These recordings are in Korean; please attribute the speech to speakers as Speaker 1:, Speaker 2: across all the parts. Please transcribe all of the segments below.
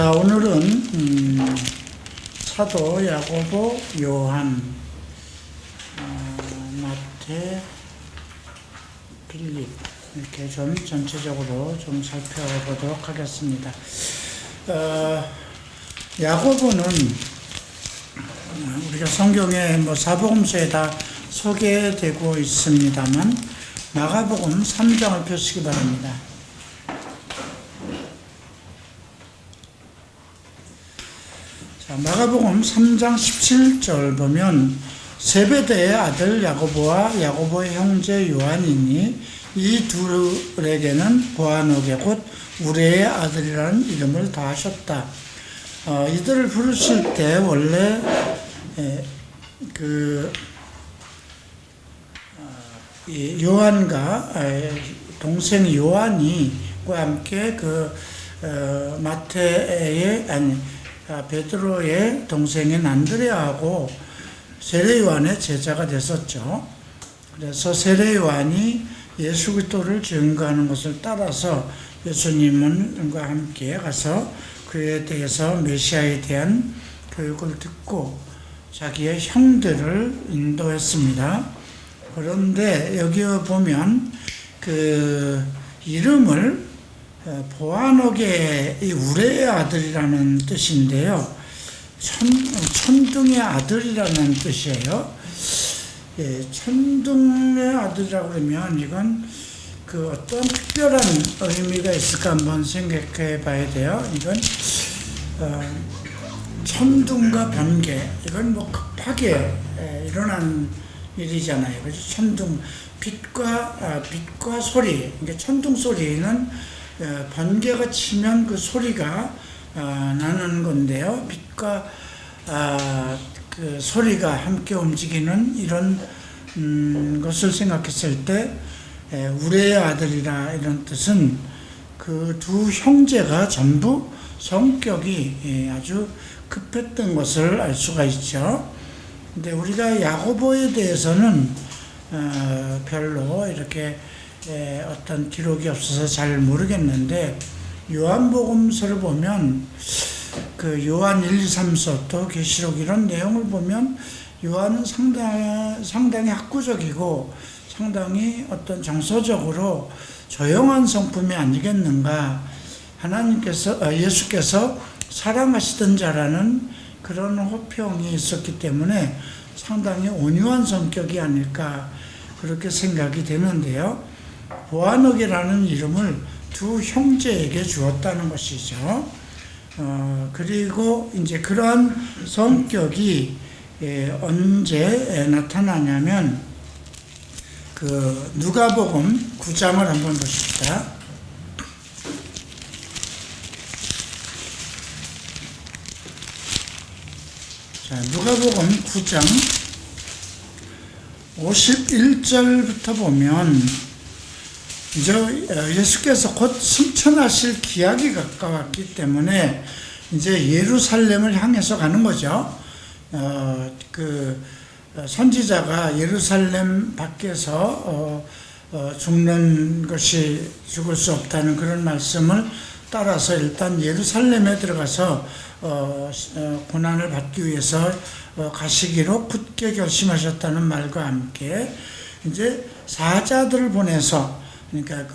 Speaker 1: 자, 오늘은 사도 야고보, 요한, 마태, 빌립 이렇게 좀 전체적으로 좀 살펴보도록 하겠습니다. 야고보는 우리가 성경에 사복음서에 다 소개되고 있습니다만 마가복음 3장을 펴시기 바랍니다. 자, 마가복음 3장 17절 보면 세베대의 아들 야고보와 야고보의 형제 요한이니 이 둘에게는 보아노게 곧 우레의 아들이라는 이름을 다하셨다. 이들을 부르실 때 원래 요한과 동생 요한이와 함께 마태의 베드로의 동생인 안드레아하고 세례 요한의 제자가 됐었죠. 그래서 세례 요한이 예수 그리스도를 증거하는 것을 따라서 예수님과 함께 가서 그에 대해서 메시아에 대한 교육을 듣고 자기의 형들을 인도했습니다. 그런데 여기 보면 이름을 보아노게 우레의 아들이라는 뜻인데요. 천둥의 아들이라는 뜻이에요. 천둥의 아들이라고 그러면 이건 어떤 특별한 의미가 있을까 한번 생각해 봐야 돼요. 이건 천둥과 번개, 이건 급하게 일어난 일이잖아요. 그래서 천둥, 빛과 소리, 그러니까 천둥 소리는 번개가 치면 그 소리가 나는 건데요. 빛과 그 소리가 함께 움직이는 이런 것을 생각했을 때 우레의 아들이라 이런 뜻은 그 두 형제가 전부 성격이 아주 급했던 것을 알 수가 있죠. 근데 우리가 야고보에 대해서는 별로 이렇게 어떤 기록이 없어서 잘 모르겠는데 요한복음서를 보면 요한 1, 2, 3서 또 계시록 이런 내용을 보면 요한은 상당히 학구적이고 상당히 어떤 정서적으로 조용한 성품이 아니겠는가. 예수께서 사랑하시던 자라는 그런 호평이 있었기 때문에 상당히 온유한 성격이 아닐까 그렇게 생각이 되는데요. 보아노게라는 이름을 두 형제에게 주었다는 것이죠. 그리고 이제 그러한 성격이 언제 나타나냐면 누가복음 9장을 한번 보십시다. 자, 누가복음 9장 51절부터 보면 이제 예수께서 곧 승천하실 기약이 가까웠기 때문에 이제 예루살렘을 향해서 가는 거죠. 선지자가 예루살렘 밖에서 죽을 수 없다는 그런 말씀을 따라서 일단 예루살렘에 들어가서 고난을 받기 위해서 가시기로 굳게 결심하셨다는 말과 함께 이제 사자들을 보내서, 그러니까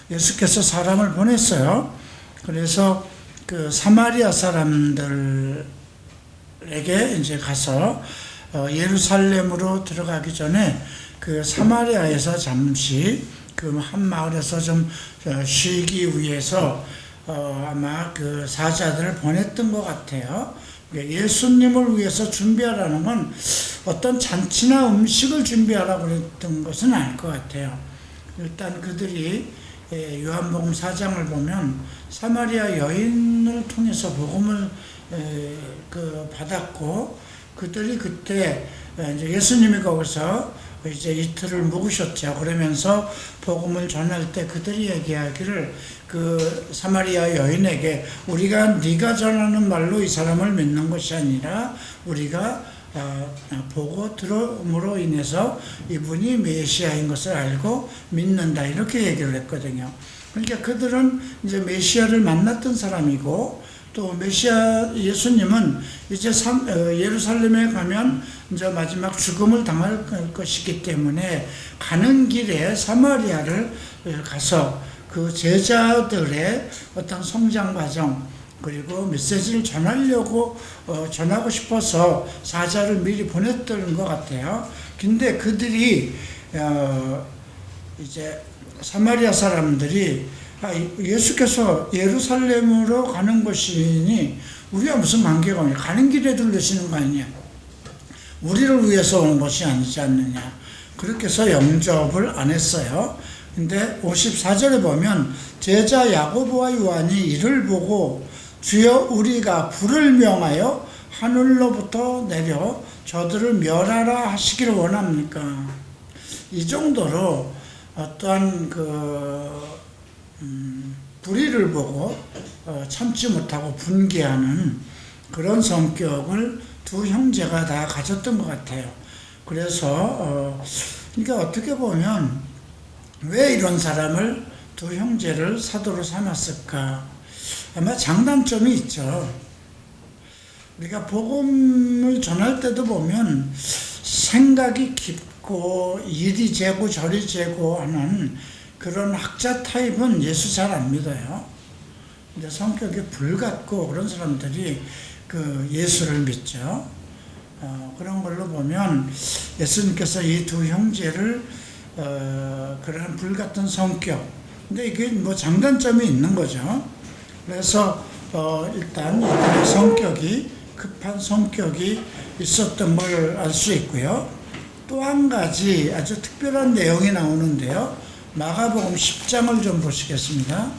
Speaker 1: 예수께서 사람을 보냈어요. 그래서 사마리아 사람들에게 이제 가서 예루살렘으로 들어가기 전에 사마리아에서 잠시 한 마을에서 좀 쉬기 위해서 아마 사자들을 보냈던 것 같아요. 예수님을 위해서 준비하라는 건 어떤 잔치나 음식을 준비하라고 그랬던 것은 아닐 것 같아요. 일단 그들이 요한복음 4장을 보면 사마리아 여인을 통해서 복음을 받았고 그들이 그때 이제 예수님이 거기서 이제 이틀을 묵으셨죠. 그러면서 복음을 전할 때 그들이 얘기하기를 사마리아 여인에게 우리가 네가 전하는 말로 이 사람을 믿는 것이 아니라 우리가 보고 들음으로 인해서 이분이 메시아인 것을 알고 믿는다 이렇게 얘기를 했거든요. 그러니까 그들은 이제 메시아를 만났던 사람이고 또 메시아 예수님은 이제 예루살렘에 가면 이제 마지막 죽음을 당할 것이기 때문에 가는 길에 사마리아를 가서 그 제자들의 어떤 성장 과정 그리고 메시지를 전하고 싶어서 사자를 미리 보냈던 것 같아요. 근데 그들이 이제 사마리아 사람들이 예수께서 예루살렘으로 가는 것이니 우리가 무슨 관계가 없냐, 가는 길에 들르시는 거 아니냐, 우리를 위해서 온 것이 아니지 않느냐, 그렇게 해서 영접을 안 했어요. 근데 54절에 보면 제자 야고보와 요한이 이를 보고 주여 우리가 불을 명하여 하늘로부터 내려 저들을 멸하라 하시기를 원합니까? 이 정도로 어떠한 불의를 보고 참지 못하고 분개하는 그런 성격을 두 형제가 다 가졌던 것 같아요. 그래서 그러니까 어떻게 보면 왜 이런 사람을 두 형제를 사도로 삼았을까? 아마 장단점이 있죠. 우리가 복음을 전할 때도 보면 생각이 깊고 이리 재고 저리 재고 하는 그런 학자 타입은 예수 잘 안 믿어요. 근데 성격이 불같고 그런 사람들이 그 예수를 믿죠. 그런 걸로 보면 예수님께서 이 두 형제를 그런 불같은 성격, 근데 이게 뭐 장단점이 있는 거죠. 그래서 일단 이들의 성격이 급한 성격이 있었던 걸 알 수 있고요. 또 한 가지 아주 특별한 내용이 나오는데요. 마가복음 10장을 좀 보시겠습니다.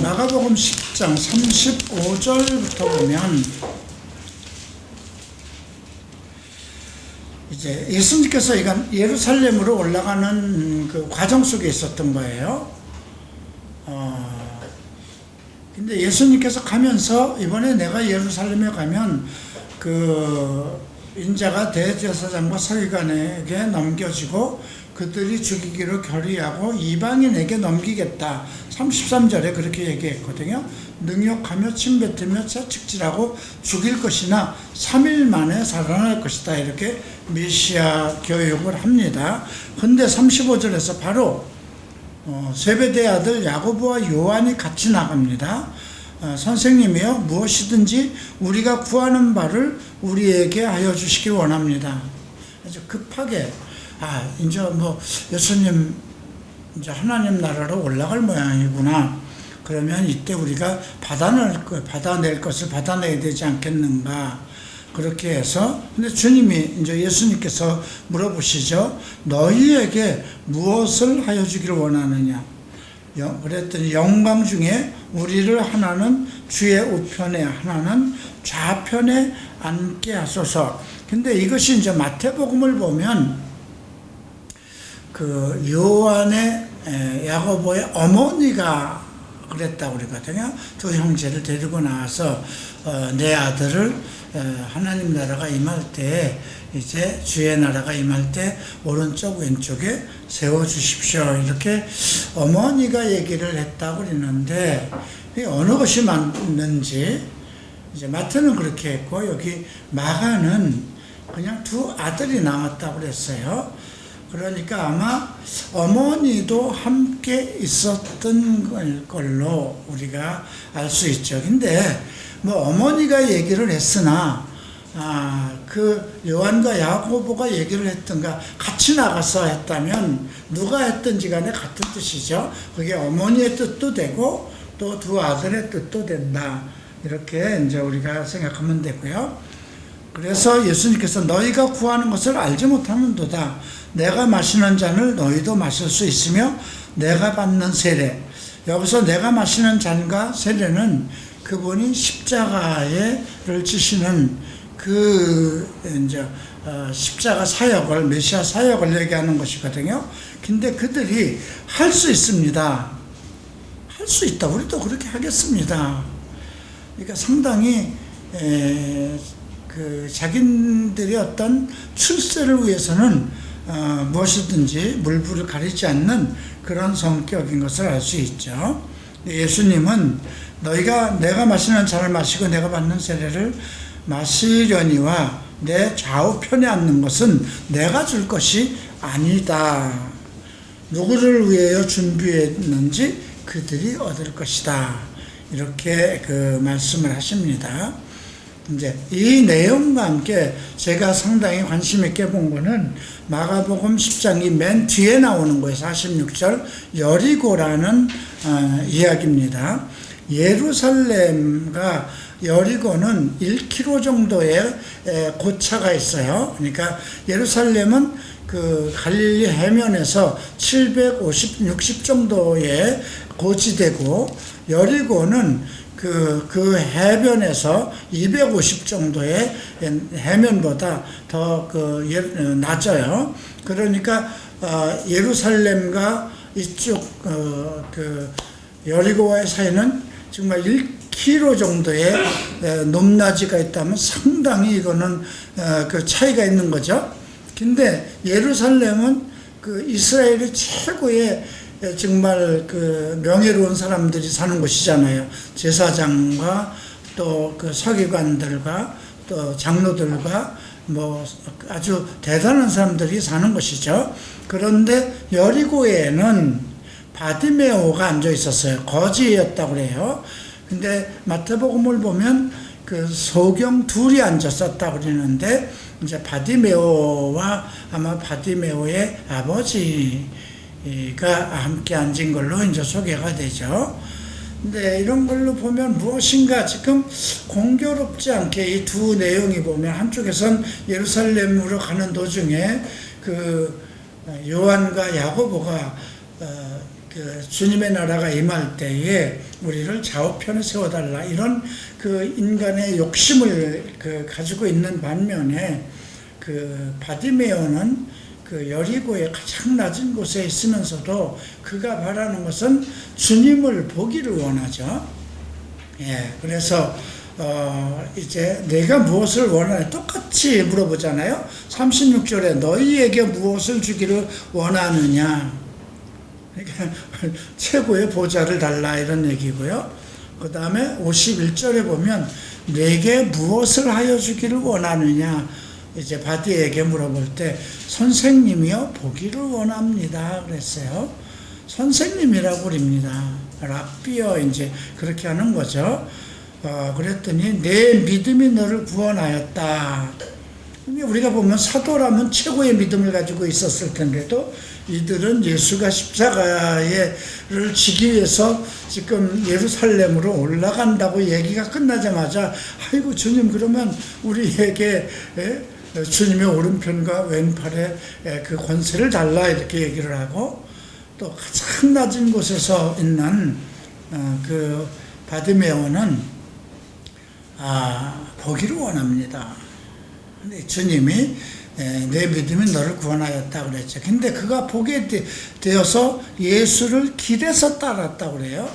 Speaker 1: 마가복음 10장 35절부터 보면 이제 예수님께서 예루살렘으로 올라가는 그 과정 속에 있었던 거예요. 근데 예수님께서 가면서 이번에 내가 예루살렘에 가면 그 인자가 대제사장과 서기관에게 넘겨지고 그들이 죽이기로 결의하고 이방인에게 넘기겠다. 33절에 그렇게 얘기했거든요. 능욕하며 침뱉으며 채찍질하고 죽일 것이나 3일 만에 살아날 것이다. 이렇게 메시아 교육을 합니다. 근데 35절에서 바로 세베대의 아들 야고보와 요한이 같이 나갑니다. 선생님이여 무엇이든지 우리가 구하는 바를 우리에게 하여 주시기 원합니다. 아주 급하게 이제 뭐 예수님 이제 하나님 나라로 올라갈 모양이구나. 그러면 이때 우리가 받아낼 것을 받아내야 되지 않겠는가. 그렇게 해서 근데 주님이 이제 예수님께서 물어보시죠. 너희에게 무엇을 하여 주기를 원하느냐. 그랬더니 영광 중에 우리를 하나는 주의 우편에 하나는 좌편에 앉게 하소서. 근데 이것이 이제 마태복음을 보면 그 요한의 야고보의 어머니가 그랬다고 그러거든요. 두 형제를 데리고 나와서 내 아들을 하나님 나라가 임할 때 이제 주의 나라가 임할 때 오른쪽 왼쪽에 세워주십시오. 이렇게 어머니가 얘기를 했다고 그러는데 어느 것이 맞는지 이제 마태는 그렇게 했고 여기 마가는 그냥 두 아들이 나왔다고 그랬어요. 그러니까 아마 어머니도 함께 있었던 걸로 우리가 알 수 있죠. 근데 뭐 어머니가 얘기를 했으나 그 요한과 야고보가 얘기를 했던가 같이 나가서 했다면 누가 했든지 간에 같은 뜻이죠. 그게 어머니의 뜻도 되고 또 두 아들의 뜻도 된다. 이렇게 이제 우리가 생각하면 되고요. 그래서 예수님께서 너희가 구하는 것을 알지 못하는도다. 내가 마시는 잔을 너희도 마실 수 있으며 내가 받는 세례. 여기서 내가 마시는 잔과 세례는 그분이 십자가를 지시는 그 이제 십자가 사역을 메시아 사역을 얘기하는 것이거든요. 근데 그들이 할 수 있습니다. 할 수 있다. 우리도 그렇게 하겠습니다. 그러니까 상당히 그 자기들의 어떤 출세를 위해서는 무엇이든지 물불을 가리지 않는 그런 성격인 것을 알 수 있죠. 예수님은 너희가 내가 마시는 잔을 마시고 내가 받는 세례를 마시려니와 내 좌우편에 앉는 것은 내가 줄 것이 아니다. 누구를 위하여 준비했는지 그들이 얻을 것이다. 이렇게 그 말씀을 하십니다. 이제 이 내용과 함께 제가 상당히 관심 있게 본 거는 마가복음 10장이 맨 뒤에 나오는 거예요. 46절 여리고라는 이야기입니다. 예루살렘과 여리고는 1km 정도의 고차가 있어요. 그러니까 예루살렘은 그 갈릴리 해면에서 750, 60 정도의 고지대고 여리고는 그 해변에서 250 정도의 해면보다 더 낮아요. 그러니까 예루살렘과 이쪽 그 여리고와의 사이는 정말 1km 정도의 높낮이가 있다면 상당히 이거는 그 차이가 있는 거죠. 근데 예루살렘은 그 이스라엘의 최고의 정말 그 명예로운 사람들이 사는 곳이잖아요. 제사장과 또 그 서기관들과 또 장로들과 뭐 아주 대단한 사람들이 사는 곳이죠. 그런데 여리고에는 바디메오가 앉아 있었어요. 거지였다고 그래요. 근데 마태복음을 보면 그 소경 둘이 앉았었다고 그러는데 이제 바디메오와 아마 바디메오의 아버지가 함께 앉은 걸로 이제 소개가 되죠. 근데 이런 걸로 보면 무엇인가 지금 공교롭지 않게 이 두 내용이 보면 한쪽에선 예루살렘으로 가는 도중에 그 요한과 야고보가 그 주님의 나라가 임할 때에 우리를 좌우편에 세워달라 이런 그 인간의 욕심을 그 가지고 있는 반면에 그 바디메오는 그 여리고의 가장 낮은 곳에 있으면서도 그가 바라는 것은 주님을 보기를 원하죠. 예, 그래서 이제 내가 무엇을 원하냐 똑같이 물어보잖아요. 36절에 너희에게 무엇을 주기를 원하느냐. 그러니까 최고의 보좌를 달라 이런 얘기고요. 그 다음에 51절에 보면 내게 무엇을 하여 주기를 원하느냐. 이제 바디에게 물어볼 때 선생님이요 보기를 원합니다 그랬어요. 선생님이라고 그럽니다. 랍비요 이제 그렇게 하는 거죠. 그랬더니 내 믿음이 너를 구원하였다. 우리가 보면 사도라면 최고의 믿음을 가지고 있었을 텐데도 이들은 예수가 십자가를 지기 위해서 지금 예루살렘으로 올라간다고 얘기가 끝나자마자 아이고 주님 그러면 우리에게 주님의 오른편과 왼팔에 그 권세를 달라 이렇게 얘기를 하고 또 가장 낮은 곳에서 있는 그 바디메오는 보기를 원합니다. 근데 주님이 내 믿음이 너를 구원하였다 그랬죠. 근데 그가 보게 되어서 예수를 길에서 따랐다고 그래요.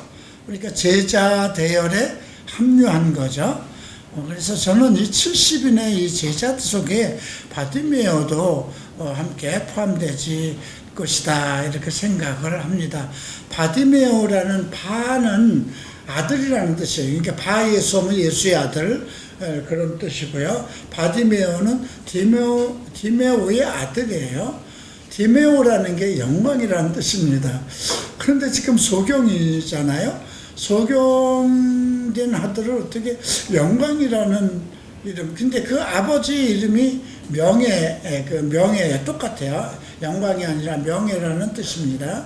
Speaker 1: 그러니까 제자 대열에 합류한 거죠. 그래서 저는 이 70인의 이 제자들 속에 바디메오도 함께 포함되지 것이다 이렇게 생각을 합니다. 바디메오라는 바는 아들이라는 뜻이에요. 그러니까 바 예수 하면 예수의 아들 그런 뜻이고요. 바디메오는 디메오의 아들이에요. 디메오라는 게 영광이라는 뜻입니다. 그런데 지금 소경이잖아요. 소경된 아들을 어떻게 영광이라는 이름, 근데 그 아버지 이름이 명예에 똑같아요. 영광이 아니라 명예라는 뜻입니다.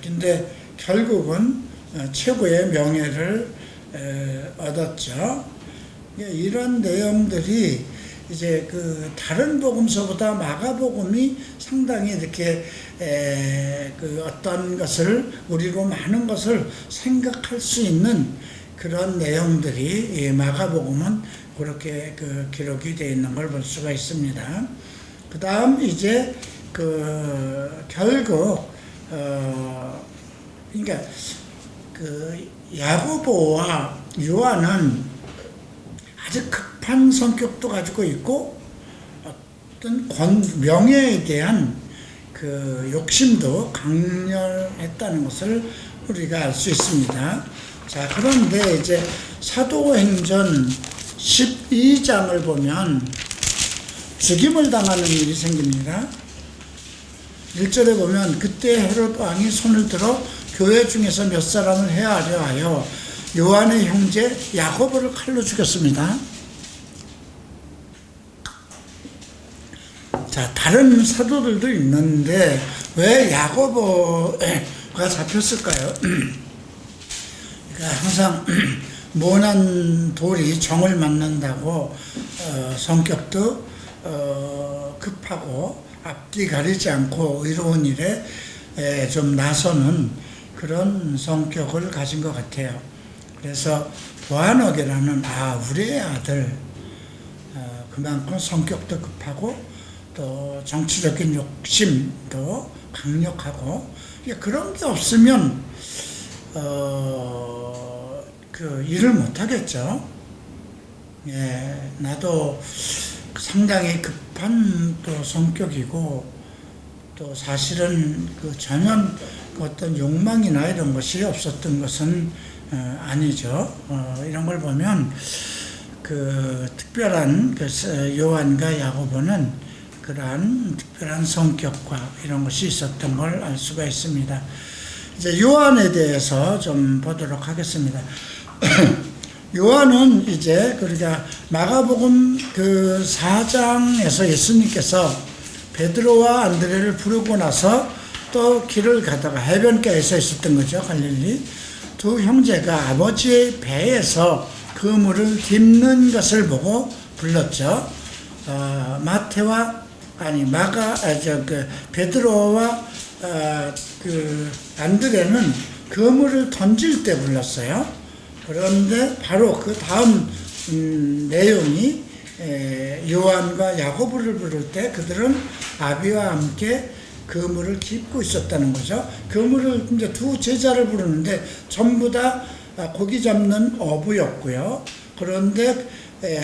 Speaker 1: 근데 결국은 최고의 명예를 얻었죠. 이런 내용들이 이제 그 다른 복음서보다 마가복음이 상당히 이렇게 그 어떤 것을 우리로 많은 것을 생각할 수 있는 그런 내용들이 이 마가복음은 그렇게 그 기록이 되어 있는 걸 볼 수가 있습니다. 그 다음 이제 그 결국 그러니까 그 야고보와 요한은 아주 급한 성격도 가지고 있고 어떤 명예에 대한 그 욕심도 강렬했다는 것을 우리가 알 수 있습니다. 자, 그런데 이제 사도행전 12장을 보면 죽임을 당하는 일이 생깁니다. 1절에 보면 그때 헤롯 왕이 손을 들어 교회 중에서 몇 사람을 해하려 하여 요한의 형제 야고보를 칼로 죽였습니다. 자, 다른 사도들도 있는데 왜 야고보가 잡혔을까요? 그러니까 항상 모난 돌이 정을 맞는다고 성격도 급하고 앞뒤 가리지 않고 의로운 일에 좀 나서는 그런 성격을 가진 것 같아요. 그래서 보아너게라는 우리의 아들, 그만큼 성격도 급하고 또 정치적인 욕심도 강력하고 그런 게 없으면 그 일을 못 하겠죠. 예, 나도 상당히 급한 또 성격이고 또 사실은 그 전혀 어떤 욕망이나 이런 것이 없었던 것은 아니죠. 이런 걸 보면 그 특별한 그 요한과 야고보는 그러한 특별한 성격과 이런 것이 있었던 걸 알 수가 있습니다. 이제 요한에 대해서 좀 보도록 하겠습니다. 요한은 이제 그러니까 마가복음 그 4장에서 예수님께서 베드로와 안드레를 부르고 나서 또 길을 가다가 해변가에 서 있었던 거죠. 갈릴리. 두 형제가 아버지의 배에서 그물을 깁는 것을 보고 불렀죠. 베드로와 그 안드레는 그물을 던질 때 불렀어요. 그런데 바로 그 다음 내용이 요한과 야고보를 부를 때 그들은 아비와 함께 그물을 깁고 있었다는 거죠. 그물을 이제 두 제자를 부르는데 전부 다 고기 잡는 어부였고요. 그런데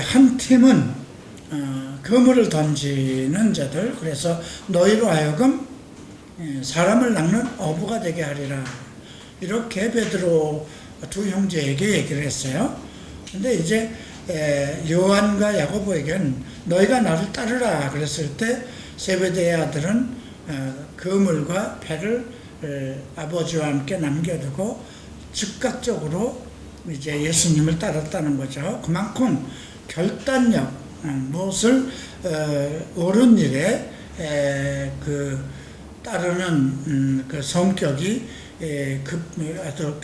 Speaker 1: 한 팀은 그물을 던지는 자들, 그래서 너희로 하여금 사람을 낚는 어부가 되게 하리라. 이렇게 베드로 두 형제에게 얘기를 했어요. 근데 이제 요한과 야고보에겐 너희가 나를 따르라 그랬을 때 세베대의 아들은 그물과 배를 아버지와 함께 남겨두고 즉각적으로 이제 예수님을 따랐다는 거죠. 그만큼 결단력, 무엇을 옳은 일에 그 따르는 그 성격이 아주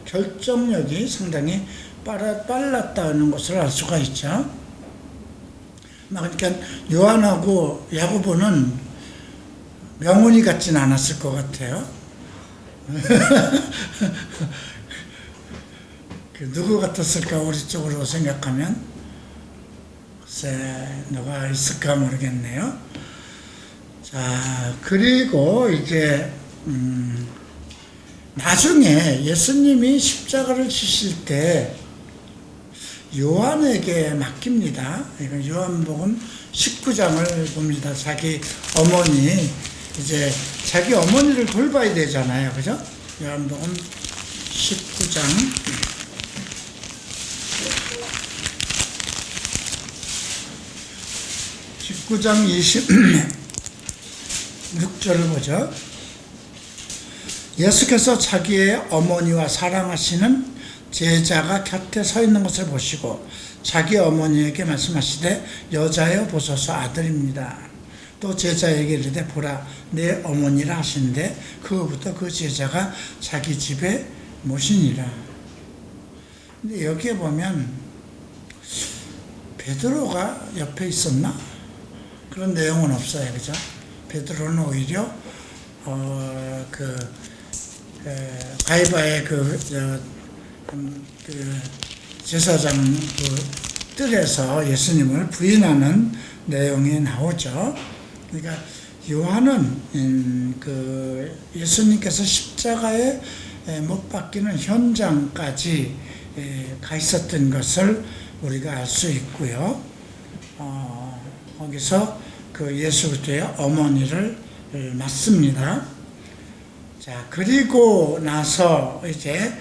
Speaker 1: 결정력이 상당히 빨랐다는 것을 알 수가 있죠. 그러니까 요한하고 야고보는 명운이 같지는 않았을 것 같아요. 누구 같았을까 우리 쪽으로 생각하면 글쎄 누가 있을까 모르겠네요. 자, 그리고 이제 나중에 예수님이 십자가를 지실 때 요한에게 맡깁니다. 이건 요한복음 19장을 봅니다. 자기 어머니, 이제 자기 어머니를 돌봐야 되잖아요. 그죠? 요한복음 19장. 19장 26절을 보죠. 예수께서 자기의 어머니와 사랑하시는 제자가 곁에 서 있는 것을 보시고 자기 어머니에게 말씀하시되 여자여 보소서 아들입니다. 또 제자에게 이르되 보라 내 어머니라 하시는데 그후부터 그 제자가 자기 집에 모시니라. 근데 여기에 보면 베드로가 옆에 있었나? 그런 내용은 없어요. 그죠? 베드로는 오히려 가이바의 제사장 뜰에서 예수님을 부인하는 내용이 나오죠. 그러니까 요한은 예수님께서 십자가에 못 박히는 현장까지 가 있었던 것을 우리가 알 수 있고요. 거기서 그 예수 그리스도의 어머니를 맞습니다. 자, 그리고 나서 이제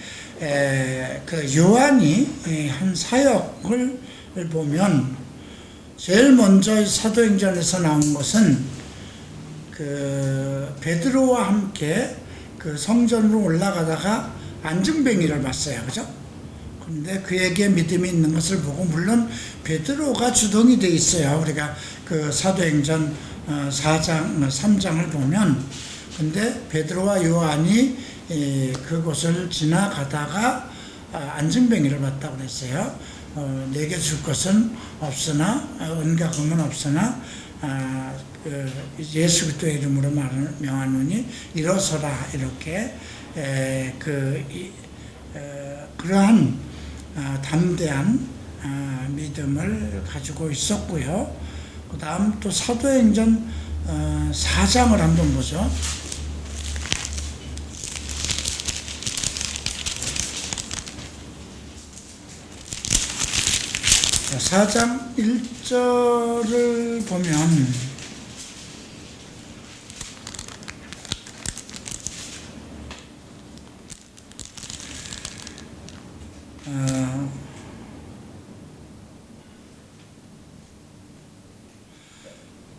Speaker 1: 그 요한이 한 사역을 보면 제일 먼저 사도행전에서 나온 것은 그 베드로와 함께 그 성전으로 올라가다가 안증뱅이를 봤어요. 그죠? 근데 그에게 믿음이 있는 것을 보고, 물론 베드로가 주동이 돼 있어요. 우리가 그 사도행전 4장, 3장을 보면. 근데 베드로와 요한이 그곳을 지나가다가 안증뱅이를 봤다고 그랬어요. 내게 줄 것은 없으나, 은과 금은 없으나 예수 그리스도의 이름으로 명하노니 일어서라, 이렇게 그러한 담대한 믿음을 가지고 있었고요. 그 다음 또 사도행전 4장을 한번 보죠. 4장 1절을 보면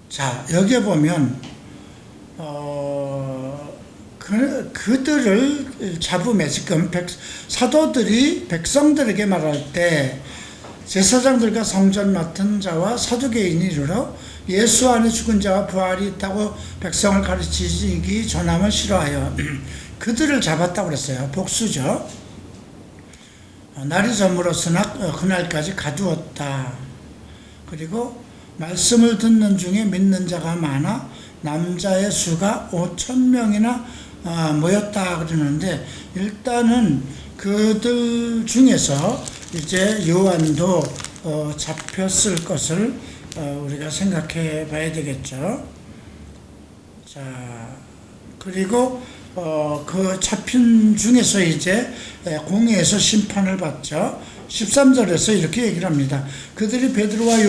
Speaker 1: 자, 여기에 보면 그들을 잡음에, 지금 사도들이 백성들에게 말할 때 제사장들과 성전 맡은 자와 사두개인이 이르러 예수 안에 죽은 자와 부활이 있다고 백성을 가르치기 전함을 싫어하여 그들을 잡았다고 그랬어요. 복수죠. 날이 저물었으나 그날까지 가두었다. 그리고 말씀을 듣는 중에 믿는 자가 많아 남자의 수가 5,000명이나 모였다 그러는데, 일단은 그들 중에서 이제 요한도 잡혔을 것을 우리가 생각해 봐야 되겠죠. 자, 그리고 그 잡힌 중에서 이제 공회에서 심판을 받죠. 13절에서 이렇게 얘기를 합니다. 그들이 베드로와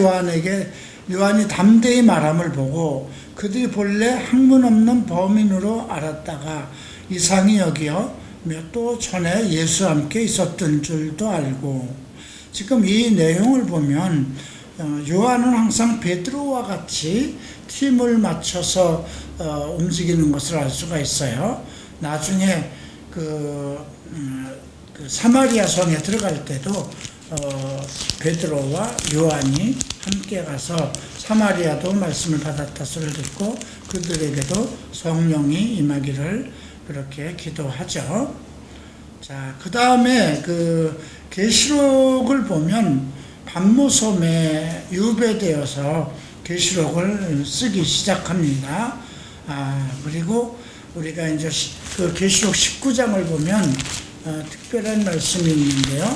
Speaker 1: 요한이 담대히 말함을 보고 그들이 본래 학문 없는 범인으로 알았다가 이상히 여기어 또 전에 예수와 함께 있었던 줄도 알고. 지금 이 내용을 보면 요한은 항상 베드로와 같이 팀을 맞춰서 움직이는 것을 알 수가 있어요. 나중에 그 사마리아 성에 들어갈 때도 베드로와 요한이 함께 가서 사마리아도 말씀을 받았다 소리를 듣고 그들에게도 성령이 임하기를 그렇게 기도하죠. 자, 그 다음에 그 계시록을 보면 반모섬에 유배되어서 계시록을 쓰기 시작합니다. 그리고 우리가 이제 그 계시록 19장을 보면 특별한 말씀이 있는데요.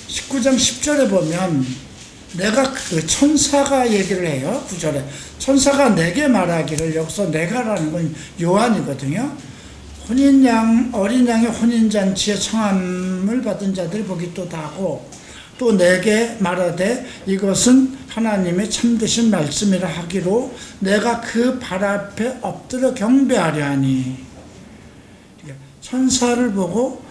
Speaker 1: 19장 10절에 보면 내가 그 천사가 얘기를 해요. 9절에 천사가 내게 말하기를, 여기서 내가라는 건 요한이거든요. 어린 양의 혼인잔치에 청함을 받은 자들이 복이 또 다고, 또 내게 말하되 이것은 하나님의 참되신 말씀이라 하기로 내가 그 발 앞에 엎드려 경배하려 하니. 천사를 보고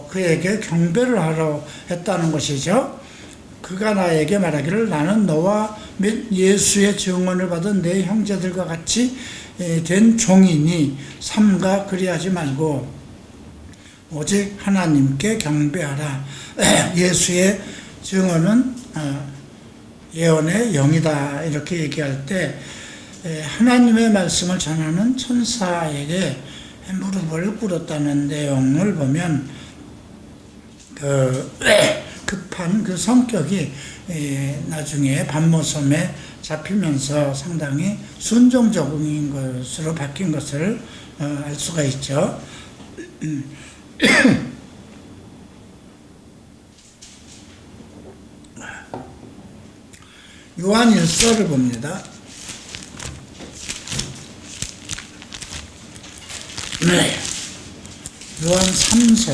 Speaker 1: 그에게 경배를 하러 했다는 것이죠. 그가 나에게 말하기를 나는 너와 및 예수의 증언을 받은 내 형제들과 같이 된 종이니 삼가 그리하지 말고 오직 하나님께 경배하라. 예수의 증언은 예언의 영이다, 이렇게 얘기할 때 하나님의 말씀을 전하는 천사에게 무릎을 꿇었다는 내용을 보면 급한 그 성격이 나중에 반모섬에 잡히면서 상당히 순종적인 것으로 바뀐 것을 알 수가 있죠. 요한 1서를 봅니다. 요한 3서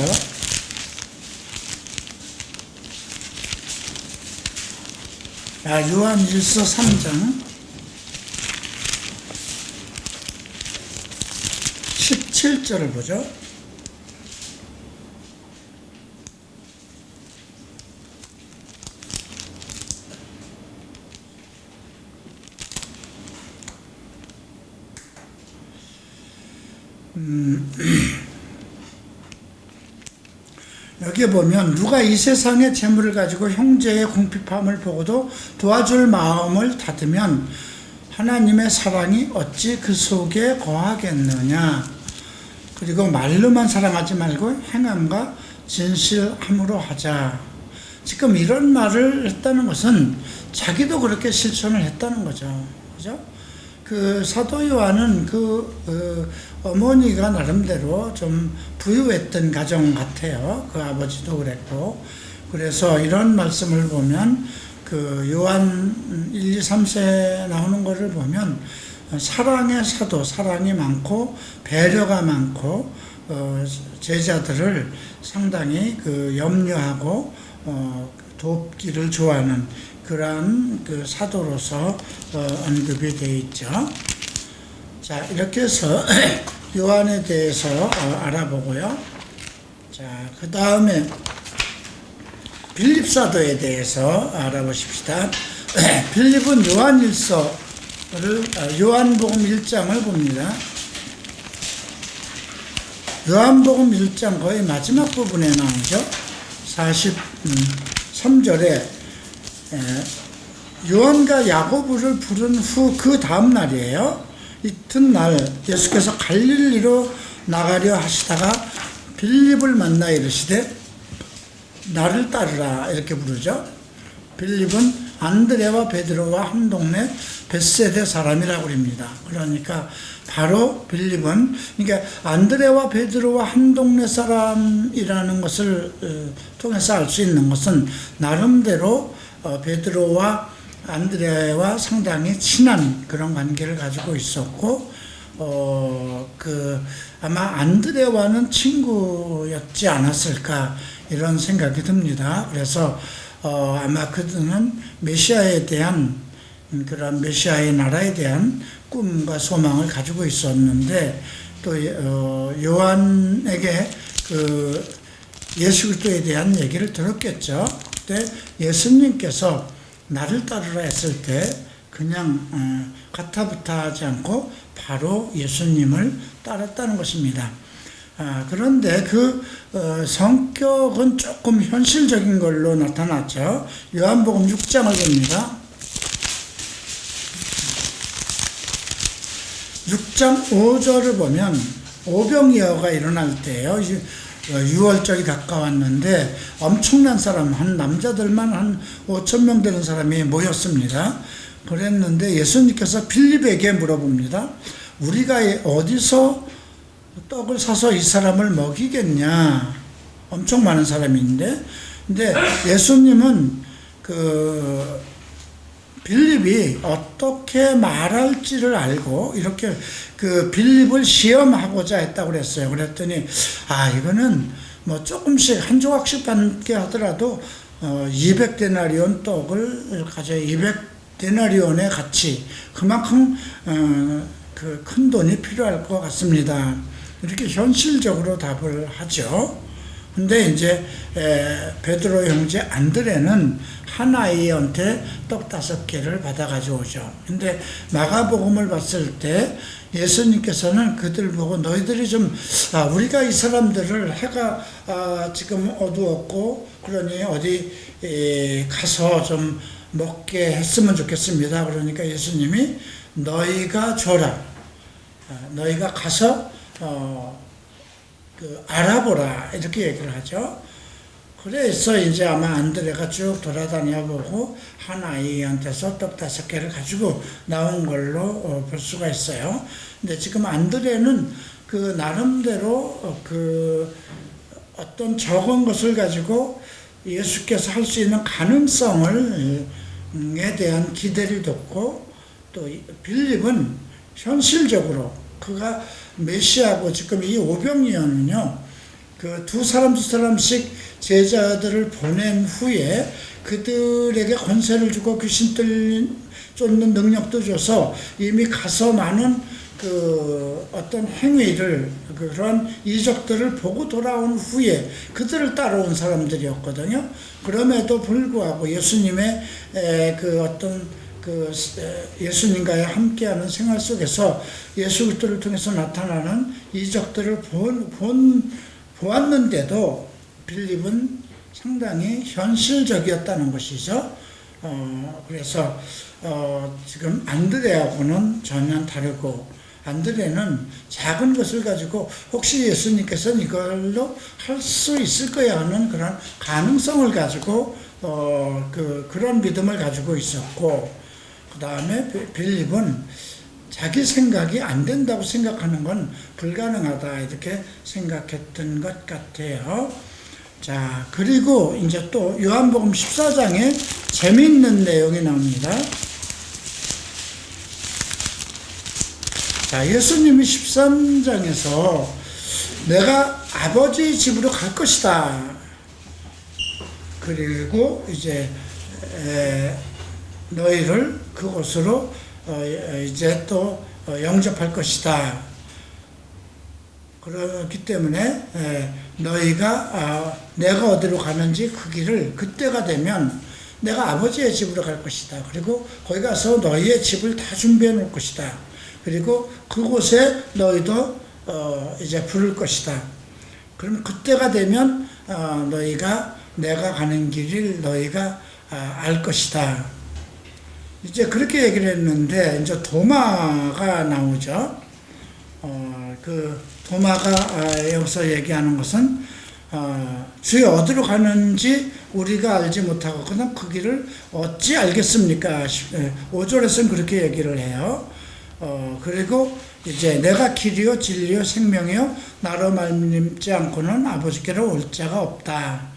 Speaker 1: 요한 1서 3장 17절을 보죠. 여기 보면 누가 이 세상의 재물을 가지고 형제의 궁핍함을 보고도 도와줄 마음을 닫으면 하나님의 사랑이 어찌 그 속에 거하겠느냐. 그리고 말로만 사랑하지 말고 행함과 진실함으로 하자. 지금 이런 말을 했다는 것은 자기도 그렇게 실천을 했다는 거죠. 그죠? 그 사도 요한은 어머니가 나름대로 좀 부유했던 가정 같아요. 그 아버지도 그랬고. 그래서 이런 말씀을 보면 그 요한 1, 2, 3세 나오는 거를 보면 사랑의 사도, 사랑이 많고 배려가 많고 제자들을 상당히 염려하고 돕기를 좋아하는 그러한 그 사도로서 언급이 되어 있죠. 자, 이렇게 해서 요한에 대해서 알아보고요. 자, 그 다음에 빌립 사도에 대해서 알아보십시다. 빌립은 요한복음 1장을 봅니다. 요한복음 1장 거의 마지막 부분에 나오죠. 43절에 요한과 야고보를 부른 후 그 다음 날이에요. 이튿날 예수께서 갈릴리로 나가려 하시다가 빌립을 만나 이르시되 나를 따르라 이렇게 부르죠. 빌립은 안드레와 베드로와 한 동네 벳세대 사람이라고 합니다. 그러니까 바로 빌립은 그러니까 안드레와 베드로와 한 동네 사람이라는 것을 통해서 알 수 있는 것은 나름대로 베드로와 안드레와 상당히 친한 그런 관계를 가지고 있었고 아마 안드레와는 친구였지 않았을까 이런 생각이 듭니다. 그래서 아마 그들은 메시아에 대한 그런 메시아의 나라에 대한 꿈과 소망을 가지고 있었는데 또 요한에게 예수 그리스도에 대한 얘기를 들었겠죠. 그때 예수님께서 나를 따르라 했을 때 그냥 가타부타하지 않고 바로 예수님을 따랐다는 것입니다. 그런데 성격은 조금 현실적인 걸로 나타났죠. 요한복음 6장을 봅니다. 6장 5절을 보면 오병이어가 일어날 때예요. 6월절이 가까웠는데 엄청난 사람, 남자들만 한 5,000명 되는 사람이 모였습니다. 그랬는데 예수님께서 빌립에게 물어봅니다. 우리가 어디서 떡을 사서 이 사람을 먹이겠냐. 엄청 많은 사람인데. 근데 예수님은 빌립이 어떻게 말할지를 알고 이렇게 빌립을 시험하고자 했다고 그랬어요. 그랬더니 이거는 뭐 조금씩 한 조각씩 받게 하더라도 200데나리온 떡을 가져 200데나리온의 가치 그만큼 큰 돈이 필요할 것 같습니다. 이렇게 현실적으로 답을 하죠. 근데 이제 베드로 형제 안드레는 한 아이한테 떡 5개를 받아가지고 오죠. 근데 마가복음을 봤을 때 예수님께서는 그들 보고 너희들이 좀 우리가 이 사람들을 해가 지금 어두웠고 그러니 어디 가서 좀 먹게 했으면 좋겠습니다. 그러니까 예수님이 너희가 줘라. 너희가 가서 알아보라 이렇게 얘기를 하죠. 그래서 이제 아마 안드레가 쭉 돌아다녀 보고 한 아이한테서 떡 5개를 가지고 나온 걸로 볼 수가 있어요. 근데 지금 안드레는 나름대로 어떤 적은 것을 가지고 예수께서 할 수 있는 가능성에 대한 기대를 뒀고 또 빌립은 현실적으로 그가 메시아고 지금 이 오병이어는요 그 두 사람씩 제자들을 보낸 후에 그들에게 권세를 주고 귀신 쫓는 능력도 줘서 이미 가서 많은 그 어떤 행위를, 그런 이적들을 보고 돌아온 후에 그들을 따라온 사람들이었거든요. 그럼에도 불구하고 예수님의 그 어떤 그 예수님과의 함께하는 생활 속에서 예수 그리스도를 통해서 나타나는 이적들을 보았는데도 빌립은 상당히 현실적이었다는 것이죠. 그래서 지금 안드레하고는 전혀 다르고, 안드레는 작은 것을 가지고 혹시 예수님께서는 이걸로 할 수 있을 거야 하는 그런 가능성을 가지고 그런 믿음을 가지고 있었고, 그 다음에 빌립은 자기 생각이 안 된다고 생각하는 건 불가능하다 이렇게 생각했던 것 같아요. 자, 그리고 이제 또 요한복음 14장에 재미있는 내용이 나옵니다. 자, 예수님이 13장에서 내가 아버지 집으로 갈 것이다. 그리고 이제 너희를 그곳으로 이제 또 영접할 것이다. 그렇기 때문에 너희가 내가 어디로 가는지 그 길을 그때가 되면 내가 아버지의 집으로 갈 것이다. 그리고 거기 가서 너희의 집을 다 준비해 놓을 것이다. 그리고 그곳에 너희도 이제 부를 것이다. 그럼 그때가 되면 너희가 내가 가는 길을 너희가 알 것이다. 이제 그렇게 얘기를 했는데 이제 도마가 나오죠. 그 도마가 여기서 얘기하는 것은 주여 어디로 가는지 우리가 알지 못하고 그냥 그 길을 어찌 알겠습니까? 5절에서는 그렇게 얘기를 해요. 그리고 이제 내가 길이요 진리요 생명이요 나로 말미암지 않고는 아버지께로 올 자가 없다.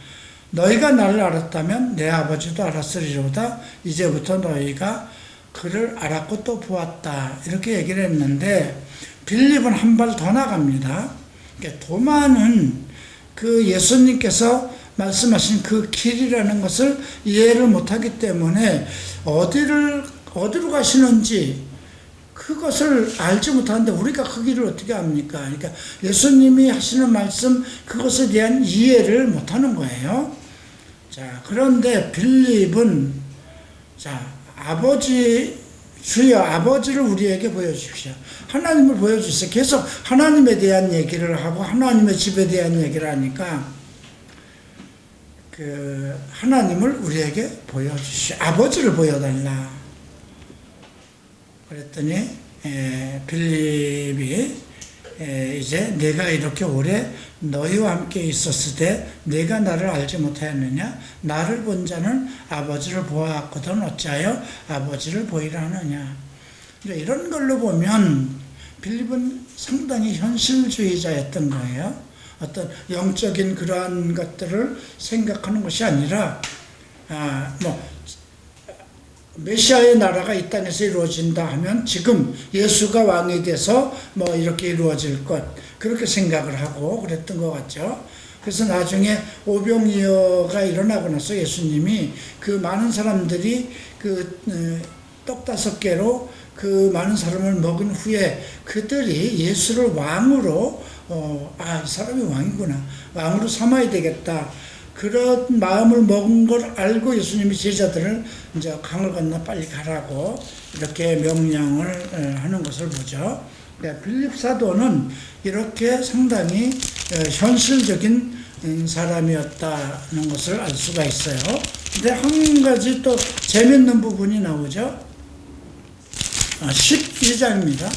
Speaker 1: 너희가 나를 알았다면 내 아버지도 알았으리로다. 이제부터 너희가 그를 알았고 또 보았다. 이렇게 얘기를 했는데 빌립은 한 발 더 나갑니다. 도마는 그 예수님께서 말씀하신 그 길이라는 것을 이해를 못하기 때문에 어디로 가시는지 그것을 알지 못하는데 우리가 그 길을 어떻게 압니까? 그러니까 예수님이 하시는 말씀 그것에 대한 이해를 못하는 거예요. 자, 그런데 빌립은 주여 아버지를 우리에게 보여주십시오. 하나님을 보여주세요. 계속 하나님에 대한 얘기를 하고 하나님의 집에 대한 얘기를 하니까 그 하나님을 우리에게 보여주십시오. 아버지를 보여달라. 그랬더니 빌립이 이제 내가 이렇게 오래 너희와 함께 있었을 때 내가 나를 알지 못하였느냐? 나를 본 자는 아버지를 보았거든 어찌하여 아버지를 보이라 하느냐? 이런 걸로 보면 빌립은 상당히 현실주의자였던 거예요. 어떤 영적인 그러한 것들을 생각하는 것이 아니라 메시아의 나라가 이 땅에서 이루어진다 하면 지금 예수가 왕이 돼서 이렇게 이루어질 것 그렇게 생각을 하고 그랬던 것 같죠. 그래서 나중에 오병이어가 일어나고 나서 예수님이 그 많은 사람들이 그 떡 5개로 그 많은 사람을 먹은 후에 그들이 예수를 왕으로 이 사람이 왕이구나 왕으로 삼아야 되겠다 그런 마음을 먹은 걸 알고 예수님이 제자들을 이제 강을 건너 빨리 가라고 이렇게 명령을 하는 것을 보죠. 빌립 사도는 이렇게 상당히 현실적인 사람이었다는 것을 알 수가 있어요. 근데 한 가지 또 재밌는 부분이 나오죠. 12장입니다.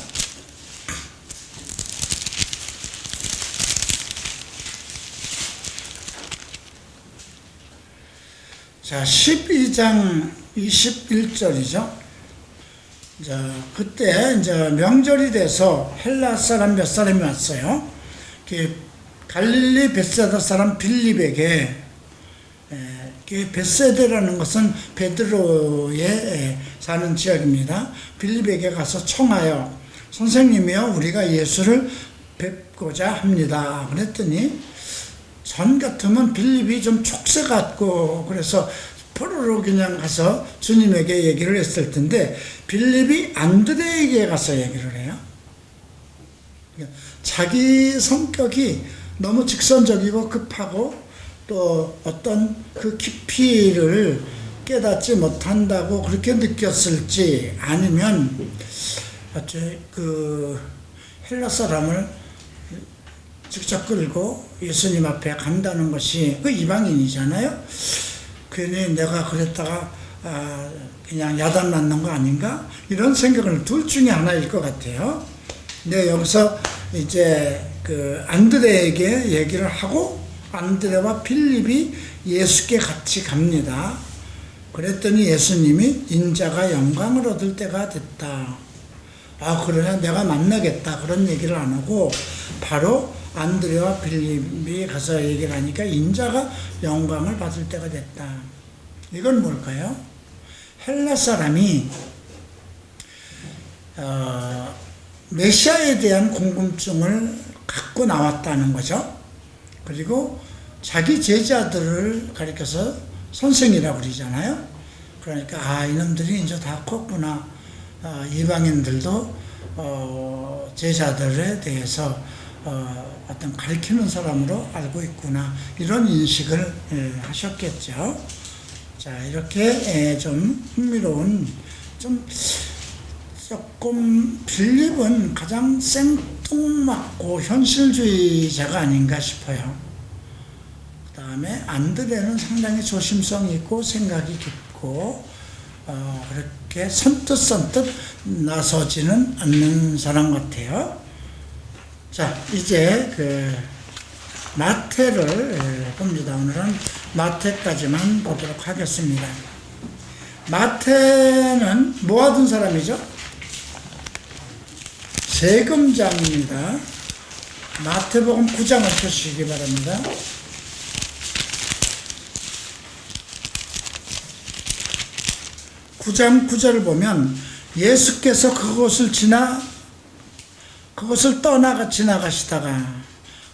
Speaker 1: 자, 12장 21절이죠. 자, 그때 이제 명절이 돼서 헬라 사람 몇 사람이 왔어요. 갈릴리 벳세다 사람 빌립에게, 벳세다라는 것은 베드로에 사는 지역입니다. 빌립에게 가서 청하여 선생님이여 우리가 예수를 뵙고자 합니다. 그랬더니 전 같으면 빌립이 좀 촉새 같고 그래서 포로로 그냥 가서 주님에게 얘기를 했을 텐데 빌립이 안드레에게 가서 얘기를 해요. 자기 성격이 너무 직선적이고 급하고 또 어떤 그 깊이를 깨닫지 못한다고 그렇게 느꼈을지 아니면 그 헬라 사람을 직접 끌고 예수님 앞에 간다는 것이 그 이방인이잖아요. 괜히 내가 그랬다가 그냥 야단 맞는 거 아닌가? 이런 생각을 둘 중에 하나일 것 같아요. 근데 여기서 이제 그 안드레에게 얘기를 하고 안드레와 필립이 예수께 같이 갑니다. 그랬더니 예수님이 인자가 영광을 얻을 때가 됐다. 그러냐 내가 만나겠다 그런 얘기를 안 하고 바로 안드레와 빌립이 가서 얘기를 하니까 인자가 영광을 받을 때가 됐다. 이건 뭘까요? 헬라 사람이 메시아에 대한 궁금증을 갖고 나왔다는 거죠. 그리고 자기 제자들을 가리켜서 선생이라고 그러잖아요. 그러니까 이놈들이 이제 다 컸구나. 이방인들도 제자들에 대해서 어떤 가르치는 사람으로 알고 있구나. 이런 인식을 하셨겠죠. 자, 이렇게 좀 흥미로운 조금 빌립은 가장 생뚱맞고 현실주의자가 아닌가 싶어요. 그 다음에 안드레는 상당히 조심성이 있고 생각이 깊고 그렇게 선뜻 나서지는 않는 사람 같아요. 자, 이제 그 마태를 봅니다. 오늘은 마태까지만 보도록 하겠습니다. 마태는 모아둔 사람이죠. 세금장입니다. 마태복음 9장을 펴주시기 바랍니다. (9장 9절을) 보면 예수께서 그것을 떠나가 지나가시다가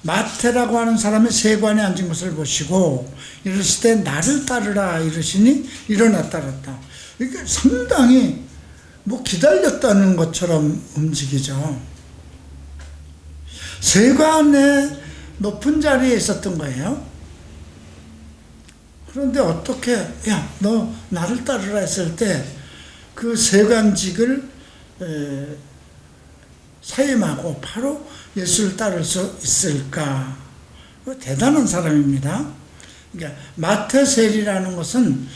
Speaker 1: 마태라고 하는 사람의 세관에 앉은 것을 보시고 이르실 때 나를 따르라 이르시니 일어나 따랐다. 이게 상당히 기다렸다는 것처럼 움직이죠. 세관의 높은 자리에 있었던 거예요. 그런데 어떻게 너 나를 따르라 했을 때 그 세관직을 사임하고 바로 예수를 따를 수 있을까? 대단한 사람입니다. 그러니까 마태 세리라는 것은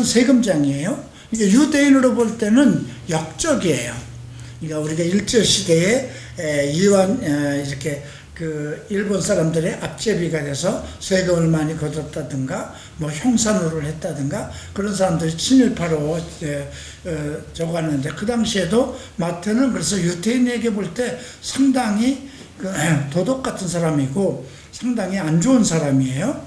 Speaker 1: 세금장이에요. 이게 유대인으로 볼 때는 역적이에요. 그러니까 우리가 일제시대에 이렇게 그 일본 사람들의 앞제비가 돼서 세금을 많이 거뒀다든가 형사노를 했다든가 그런 사람들이 친일파로 적었는데 그 당시에도 마태는 그래서 유대인에게 볼 때 상당히 도덕 같은 사람이고 상당히 안 좋은 사람이에요.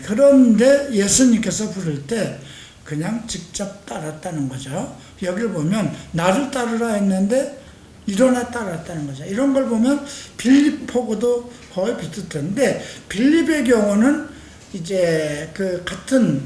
Speaker 1: 그런데 예수님께서 부를 때 그냥 직접 따랐다는 거죠. 여기를 보면 나를 따르라 했는데 일어나 따랐다는 거죠. 이런 걸 보면 빌립하고도 거의 비슷한데 빌립의 경우는 이제 그 같은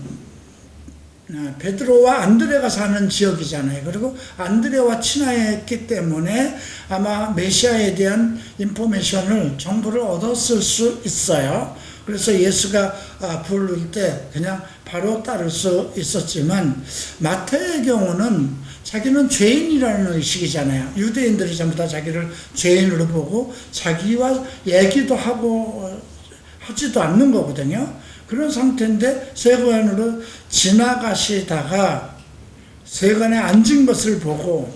Speaker 1: 베드로와 안드레가 사는 지역이잖아요. 그리고 안드레와 친하였기 때문에 아마 메시아에 대한 인포메이션을 정보를 얻었을 수 있어요. 그래서 예수가 부를 때 그냥 바로 따를 수 있었지만 마태의 경우는 자기는 죄인이라는 의식이잖아요. 유대인들이 전부 다 자기를 죄인으로 보고 자기와 얘기도 하지도 않는 거거든요. 그런 상태인데 세관으로 지나가시다가 세관에 앉은 것을 보고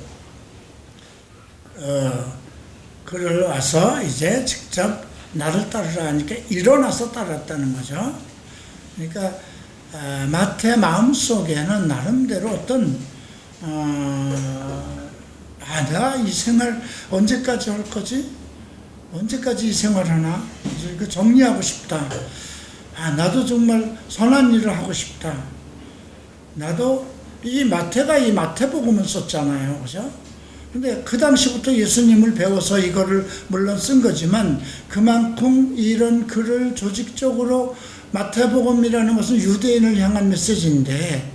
Speaker 1: 그를 와서 이제 직접 나를 따르라 하니까 일어나서 따랐다는 거죠. 그러니까 마태 마음속에는 나름대로 어떤 내가 이 생활 언제까지 할 거지? 언제까지 이 생활 하나? 이거 정리하고 싶다. 나도 정말 선한 일을 하고 싶다. 나도 이 마태복음을 썼잖아요. 그죠? 근데 그 당시부터 예수님을 배워서 이거를 물론 쓴 거지만 그만큼 이런 글을 조직적으로 마태복음이라는 것은 유대인을 향한 메시지인데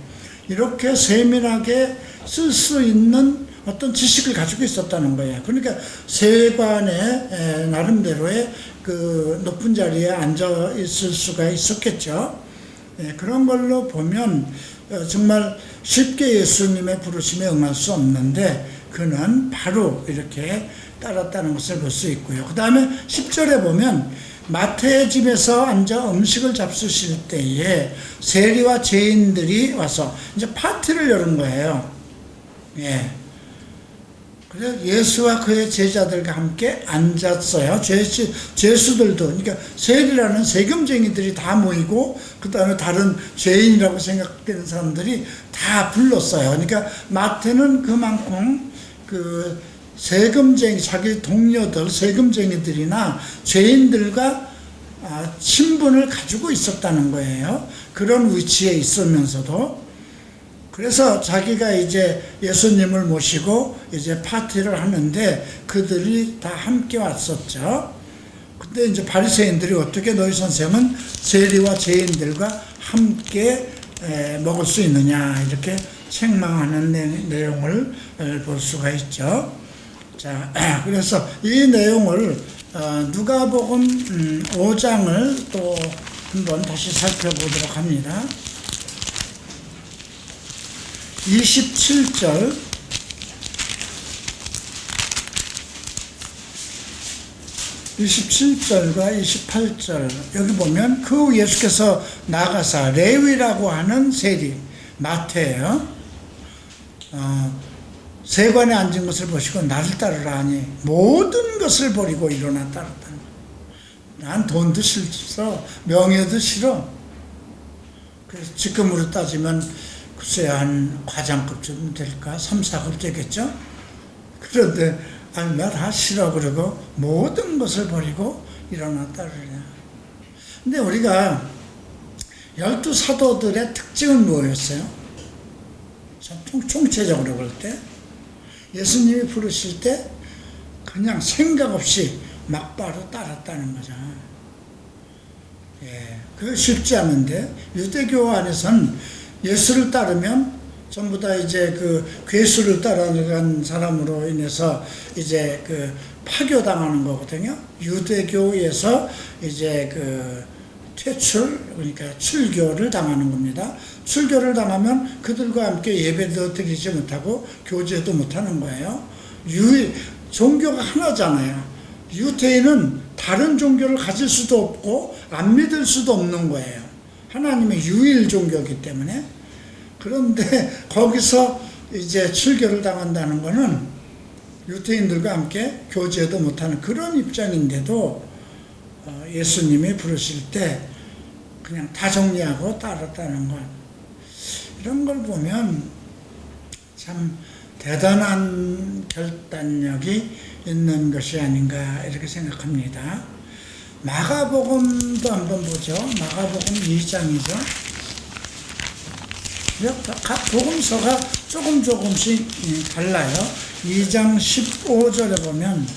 Speaker 1: 이렇게 세밀하게 쓸 수 있는 어떤 지식을 가지고 있었다는 거예요. 그러니까 세관의 나름대로의 그 높은 자리에 앉아 있을 수가 있었겠죠. 그런 걸로 보면 정말 쉽게 예수님의 부르심에 응할 수 없는데 그는 바로 이렇게 따랐다는 것을 볼 수 있고요. 그 다음에 10절에 보면 마태의 집에서 앉아 음식을 잡수실 때에 세리와 죄인들이 와서 이제 파티를 여는 거예요. 예. 그래서 예수와 그의 제자들과 함께 앉았어요. 죄수들도, 그러니까 세리라는 세금쟁이들이 다 모이고, 그 다음에 다른 죄인이라고 생각되는 사람들이 다 불렀어요. 그러니까 마태는 그만큼 그 세금쟁이, 자기 동료들, 세금쟁이들이나 죄인들과 친분을 가지고 있었다는 거예요. 그런 위치에 있으면서도. 그래서 자기가 이제 예수님을 모시고 이제 파티를 하는데 그들이 다 함께 왔었죠. 근데 이제 바리새인들이 어떻게 너희 선생은 세리와 죄인들과 함께 먹을 수 있느냐 이렇게 책망하는 내용을 볼 수가 있죠. 자, 그래서 이 내용을 누가복음 5장을 또 한번 다시 살펴보도록 합니다. 27절 27절과 28절 여기 보면 그 예수께서 나가사 레위라고 하는 세리 마태예요. 세관에 앉은 것을 보시고 나를 따르라 하니 모든 것을 버리고 일어나 따랐다는 거예요. 난 돈도 싫어 명예도 싫어. 그래서 지금으로 따지면 글쎄 한 과장급쯤 될까? 3, 4급 되겠죠? 그런데 아니 나 다 싫어 그러고 모든 것을 버리고 일어나 따르냐. 근데 우리가 12사도들의 특징은 뭐였어요? 총체적으로 볼 때 예수님이 부르실 때 그냥 생각 없이 막바로 따랐다는 거죠. 예, 그거 쉽지 않은데 유대교 안에서는 예수를 따르면 전부 다 이제 그 괴수를 따라간 사람으로 인해서 이제 그 파교당하는 거거든요. 유대교에서 이제 그 퇴출, 그러니까 출교를 당하는 겁니다. 출교를 당하면 그들과 함께 예배도 드리지 못하고 교제도 못하는 거예요. 종교가 하나잖아요. 유대인은 다른 종교를 가질 수도 없고 안 믿을 수도 없는 거예요. 하나님의 유일 종교이기 때문에. 그런데 거기서 이제 출교를 당한다는 것은 유대인들과 함께 교제도 못하는 그런 입장인데도 예수님이 부르실 때 그냥 다 정리하고 따랐다는 것. 이런 걸 보면 참 대단한 결단력이 있는 것이 아닌가 이렇게 생각합니다. 마가복음도 한번 보죠. 마가복음 2장이죠. 각 복음서가 조금씩 달라요. 2장 15절에 보면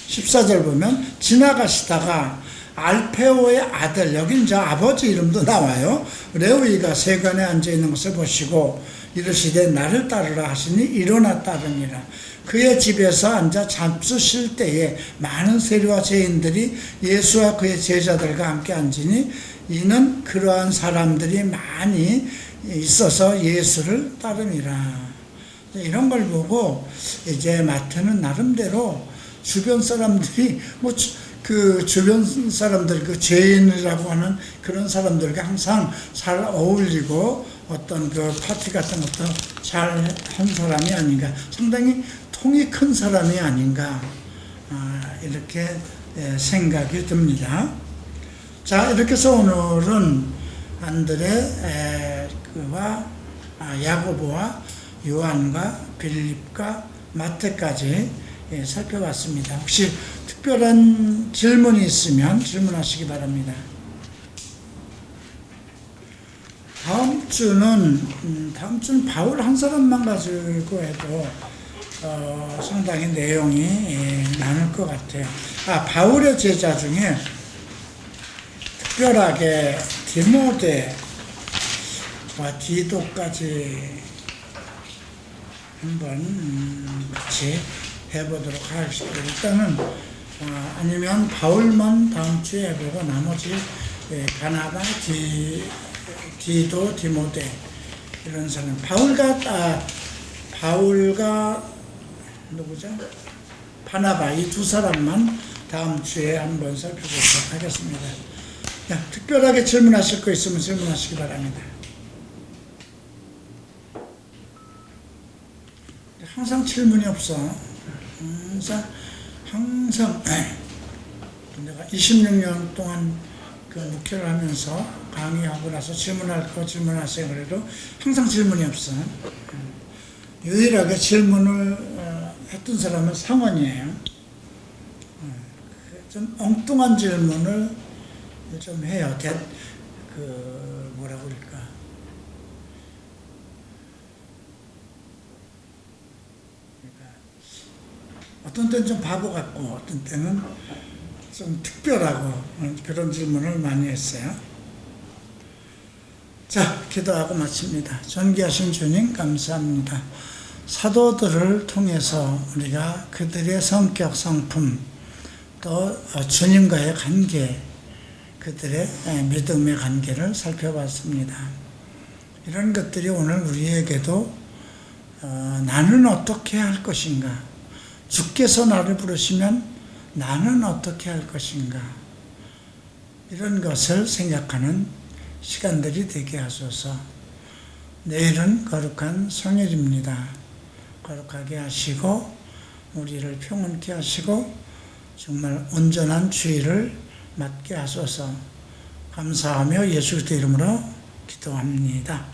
Speaker 1: 14절 보면 지나가시다가 알페오의 아들, 여기 이제 아버지 이름도 나와요. 레위가 세관에 앉아있는 것을 보시고 이르시되 나를 따르라 하시니 일어나 따르니라. 그의 집에서 앉아 잡수실 때에 많은 세리와 죄인들이 예수와 그의 제자들과 함께 앉으니 이는 그러한 사람들이 많이 있어서 예수를 따름이라. 이런 걸 보고 이제 마태는 나름대로 주변 사람들이 그 주변 사람들, 그 죄인이라고 하는 그런 사람들과 항상 잘 어울리고 어떤 그 파티 같은 것도 잘 한 사람이 아닌가, 상당히 통이 큰 사람이 아닌가, 이렇게 생각이 듭니다. 자, 이렇게 해서 오늘은 안드레와 야고보와 요한과 빌립과 마태까지 살펴봤습니다. 혹시 특별한 질문이 있으면 질문하시기 바랍니다. 다음 다음 주는 바울 한 사람만 가지고 해도 상당히 내용이 많을 것 같아요. 바울의 제자 중에 특별하게 디모데와 디도까지 한번 같이 해보도록 하겠습니다. 일단은 아니면 바울만 다음 주에 해보고 나머지 바나바, 디도, 디모데 이런 사람 바울과 누구죠? 바나바 이 두 사람만 다음 주에 한번 살펴보도록 하겠습니다. 특별하게 질문하실 거 있으면 질문하시기 바랍니다. 항상 질문이 없어. 항상 내가 26년 동안 그 목회를 하면서 강의하고 나서 질문하세요 그래도 항상 질문이 없어. 유일하게 질문을 했던 사람은 상원이에요. 좀 엉뚱한 질문을 좀 해요. 뭐라고 그럴까. 어떤 때는 좀 바보 같고 어떤 때는 좀 특별하고 그런 질문을 많이 했어요. 자, 기도하고 마칩니다. 존귀하신 주님 감사합니다. 사도들을 통해서 우리가 그들의 성격, 성품, 또 주님과의 관계, 그들의 믿음의 관계를 살펴봤습니다. 이런 것들이 오늘 우리에게도 나는 어떻게 할 것인가, 주께서 나를 부르시면 나는 어떻게 할 것인가, 이런 것을 생각하는 시간들이 되게 하소서. 내일은 거룩한 성일입니다. 거룩하게 하시고 우리를 평온케 하시고 정말 온전한 주의를 맡게 하소서. 감사하며 예수 그리스도 이름으로 기도합니다.